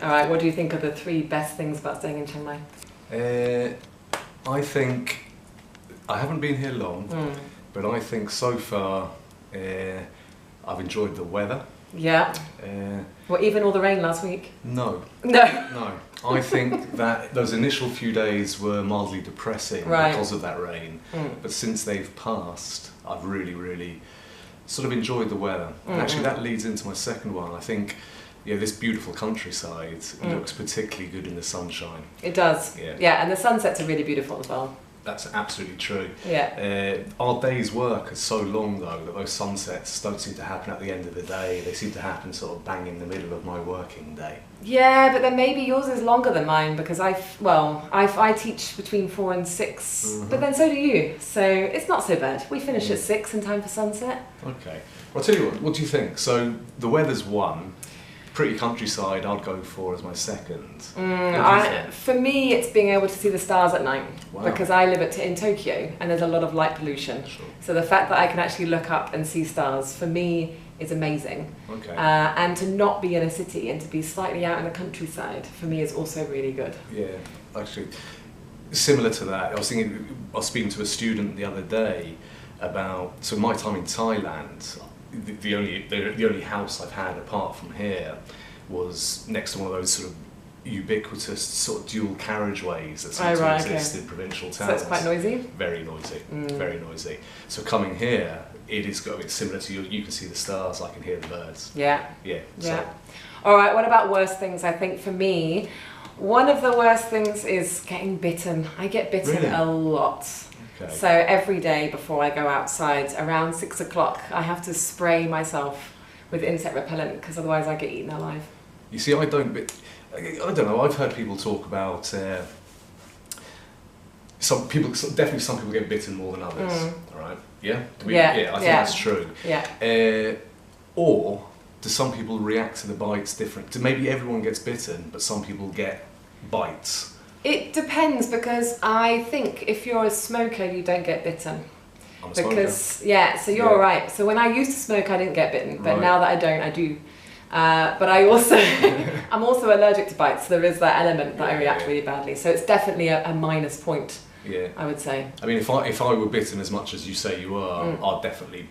All right, what do you think are the 3 best things about staying in Chiang Mai? I think, I haven't been here long, but I think so far I've enjoyed the weather. Yeah. Well, even all the rain last week? No. No. No. I think that those initial few days were mildly depressing because of that rain. But since they've passed, I've really sort of enjoyed the weather. And actually that leads into my second one. I think this beautiful countryside looks particularly good in the sunshine. It does. Yeah, and the sunsets are really beautiful as well. That's absolutely true. Yeah. Our day's work is so long though that those sunsets don't seem to happen at the end of the day. They seem to happen sort of bang in the middle of my working day. Yeah, but then maybe yours is longer than mine because I teach between 4 and 6, but then so do you. So it's not so bad. We finish at 6 in time for sunset. Okay. Well, I'll tell you what do you think? So the weather's one. Pretty countryside I'd go for as my second. For me it's being able to see the stars at night. Wow. Because I live in Tokyo and there's a lot of light pollution. Sure. So the fact that I can actually look up and see stars for me is amazing. Okay. And to not be in a city and to be slightly out in the countryside for me is also really good. Yeah, actually similar to that. I was speaking to a student the other day about my time in Thailand. The only house I've had apart from here was next to one of those sort of ubiquitous sort of dual carriageways that seem to exist in provincial towns. So it's quite noisy? Very noisy, very noisy. So coming here, it's similar to you can see the stars, I can hear the birds. Yeah. Yeah. Yeah. All right, what about worst things? I think for me, one of the worst things is getting bitten. I get bitten a lot. Okay. So every day before I go outside, around 6 o'clock, I have to spray myself with insect repellent because otherwise I get eaten alive. You see, I don't know, I've heard people talk about, definitely some people get bitten more than others, all right? Yeah? I think that's true. Yeah. Or do some people react to the bites different? Maybe everyone gets bitten, but some people get bites. It depends because I think if you're a smoker, you don't get bitten. I'm a because smoker. So you're right. So when I used to smoke, I didn't get bitten, but now that I don't, I do. But I also, I'm also allergic to bites. So there is that element that I react really badly. So it's definitely a minus point. Yeah. I would say. I mean, if I were bitten as much as you say you are, I'd definitely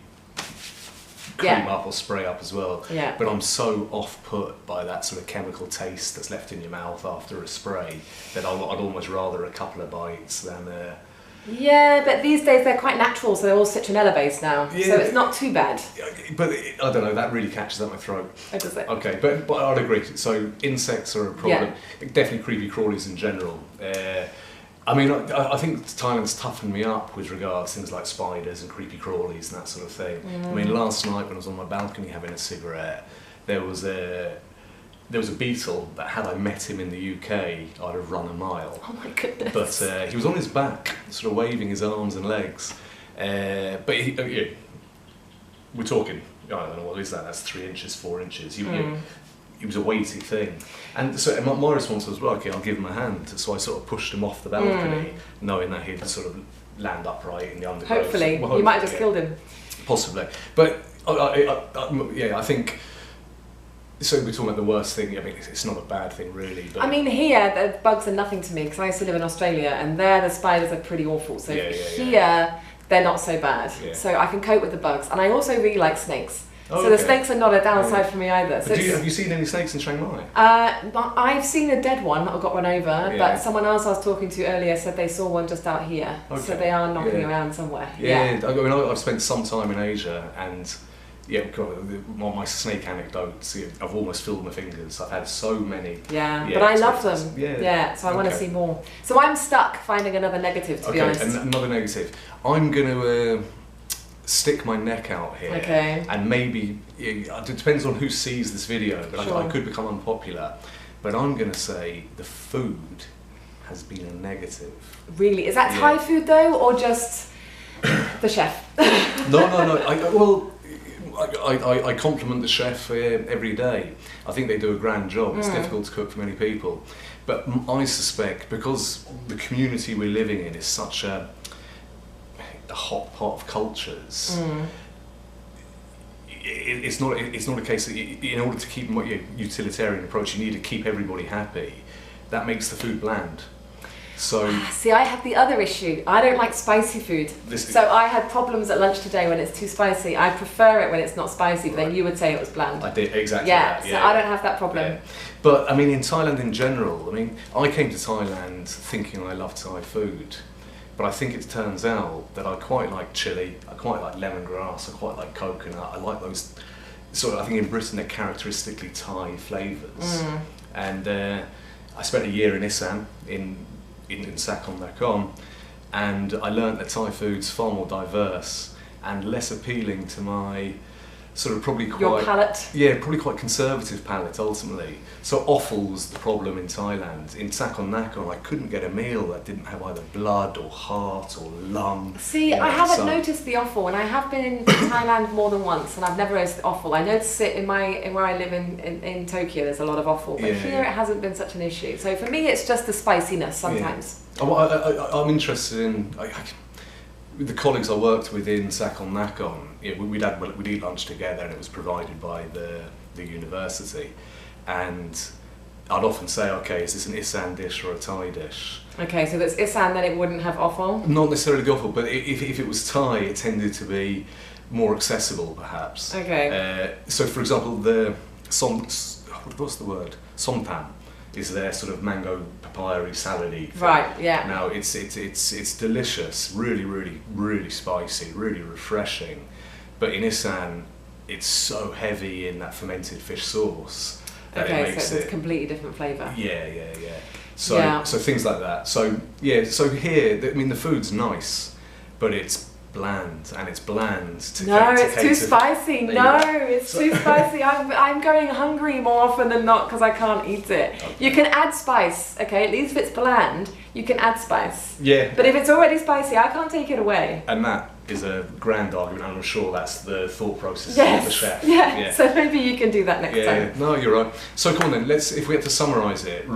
cream up or spray up as well. Yeah. But I'm so off-put by that sort of chemical taste that's left in your mouth after a spray that I'd almost rather a couple of bites than Yeah, but these days they're quite natural, so they're all citronella based now, so it's not too bad. But I don't know, that really catches up my throat. Oh, does it? Okay, but I'd agree. So insects are a problem. Definitely creepy crawlies in general. I mean, I think Thailand's toughened me up with regards to things like spiders and creepy crawlies and that sort of thing. I mean, last night when I was on my balcony having a cigarette, there was a beetle that had I met him in the UK, I'd have run a mile. Oh my goodness. But he was on his back, sort of waving his arms and legs. But we're talking, I don't know, what is that? That's 3 inches, 4 inches. It was a weighty thing. And so my response was, well, okay, I'll give him a hand. So I sort of pushed him off the balcony, knowing that he'd sort of land upright in the undergrowth. Hopefully. You might have just killed him. Possibly. But I think, so we're talking about the worst thing. I mean, it's not a bad thing really. But I mean, here, the bugs are nothing to me because I used to live in Australia and there the spiders are pretty awful. So here, they're not so bad. Yeah. So I can cope with the bugs. And I also really like snakes. Oh, so the snakes are not a downside for me either. So have you seen any snakes in Chiang Mai? I've seen a dead one that got run over, but someone else I was talking to earlier said they saw one just out here. Okay. So they are knocking around somewhere. Yeah, I mean, I've spent some time in Asia and my snake anecdotes, I've almost filled my fingers. I've had so many. Yeah, but I love them. Yeah, so I want to see more. So I'm stuck finding another negative, to be honest. Okay, another negative. I'm going to stick my neck out here, and maybe it depends on who sees this video, but I could become unpopular. But I'm going to say the food has been a negative. Really? Is that Thai food though, or just the chef? No. I compliment the chef every day. I think they do a grand job. It's difficult to cook for many people, but I suspect because the community we're living in is such a hot pot of cultures, it's not a case that in order to keep a utilitarian approach, you need to keep everybody happy. That makes the food bland. So see, I have the other issue. I don't like spicy food. So I had problems at lunch today when it's too spicy. I prefer it when it's not spicy, but then you would say it was bland. I did exactly that. Yeah, so I don't have that problem. Yeah. But I mean, in Thailand in general, I mean, I came to Thailand thinking I loved Thai food, but I think it turns out that I quite like chili, I quite like lemongrass, I quite like coconut. I like those sort of. I think in Britain they're characteristically Thai flavours. And I spent a year in Isan in Sakon Nakhon, and I learnt that Thai food's far more diverse and less appealing to my sort of probably quite... Your palate? Yeah, probably quite conservative palate ultimately. So offal's the problem in Thailand. In Sakon Nakhon I couldn't get a meal that didn't have either blood or heart or lung. See, I haven't noticed the offal, and I have been in Thailand more than once, and I've never noticed the offal. I notice it in where I live in Tokyo, there's a lot of offal, but here it hasn't been such an issue. So for me it's just the spiciness sometimes. Yeah. I'm interested in... the colleagues I worked with in Sakon Nakhon, we'd eat lunch together, and it was provided by the university. And I'd often say, okay, is this an Isan dish or a Thai dish? Okay, so if it's Isan, then it wouldn't have offal? Not necessarily the offal, but if it was Thai, it tended to be more accessible, perhaps. Okay. So, for example, what's the word? Somtam is their sort of mango papaya-y salad-y thing. Right, yeah. Now it's delicious, really, really, really spicy, really refreshing. But in Isan, it's so heavy in that fermented fish sauce that it makes so it's a completely different flavour. Yeah. So things like that. So so here, I mean, the food's nice, but it's bland, and it's bland to it's too spicy. It's too spicy. I'm going hungry more often than not because I can't eat it. Okay. You can add spice, okay? At least if it's bland, you can add spice. Yeah. But if it's already spicy, I can't take it away. And that is a grand argument, and I'm sure that's the thought process of the chef. Yeah. So maybe you can do that next time. Yeah. No, you're right. So come on then. If we had to summarise it,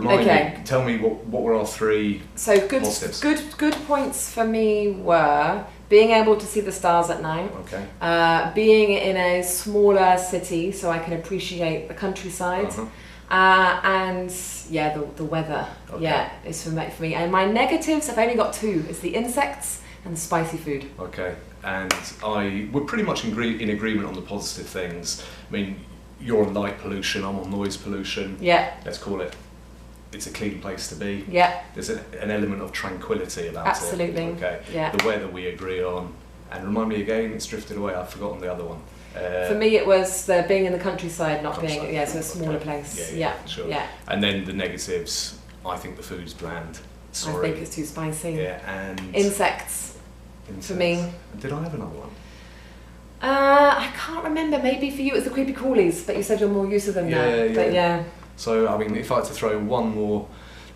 tell me what were our three positives. Good points for me were being able to see the stars at night, being in a smaller city so I can appreciate the countryside, and the weather, is for me. And my negatives, I've only got two, it's the insects and the spicy food. Okay, and we're pretty much in agreement on the positive things. I mean, you're on light pollution, I'm on noise pollution. Yeah. Let's call it. It's a clean place to be. Yeah. There's an element of tranquility about it. Absolutely. Okay. Yeah. The weather we agree on. And remind me again, it's drifted away, I've forgotten the other one. For me it was being in the countryside, being, so a smaller place. Yeah, sure. Yeah. And then the negatives, I think the food's bland. Sorry. I think it's too spicy. Yeah, and... Insects. For me. Did I have another one? I can't remember, maybe for you it was the creepy crawlies, but you said you're more used to them now. But yeah. So, I mean, if I had to throw one more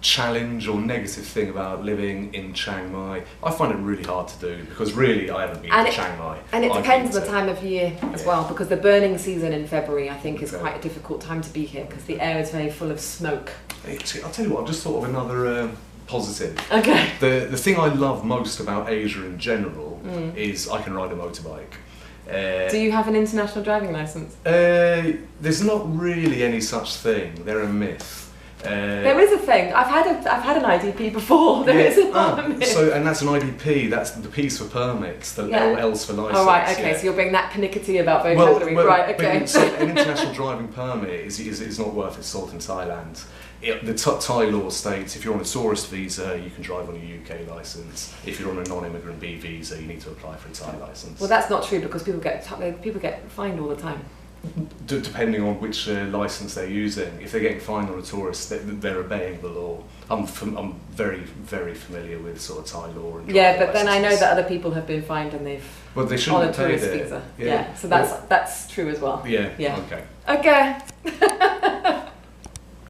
challenge or negative thing about living in Chiang Mai, I find it really hard to do, because really I haven't been to Chiang Mai. And it depends on the time of year as well, because the burning season in February I think is quite a difficult time to be here, because the air is very full of smoke. I'll tell you what, I've just thought of another positive. Okay. The thing I love most about Asia in general is I can ride a motorbike. Do you have an international driving licence? There's not really any such thing. They're a myth. There is a thing. I've had an IDP before. There is a myth. And that's an IDP. That's the P's for permits. The L's for licence. Oh right, okay. So you're being that pernickety about vocabulary, right? Okay. So an international driving permit is not worth its salt in Thailand. The Thai law states if you're on a tourist visa, you can drive on a UK licence. If you're on a non-immigrant B visa, you need to apply for a Thai licence. Well, that's not true, because people get fined all the time. Depending on which licence they're using. If they're getting fined on a tourist, they're obeying the law. I'm very, very familiar with sort of Thai law. And but then I know that other people have been fined and they've they shouldn't on a tourist visa. Yeah, so that's true as well. Yeah. Okay.